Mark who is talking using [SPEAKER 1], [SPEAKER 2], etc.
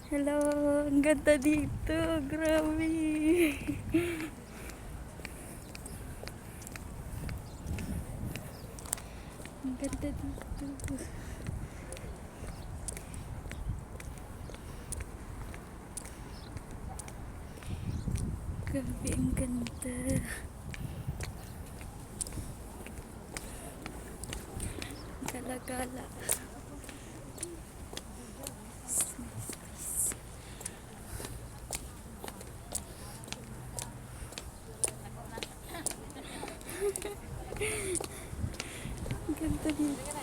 [SPEAKER 1] Hello, ang ganda dito. Grabe. Ang ganda dito. Grabe, ang ganda. Gala-gala. Ang ganda dito.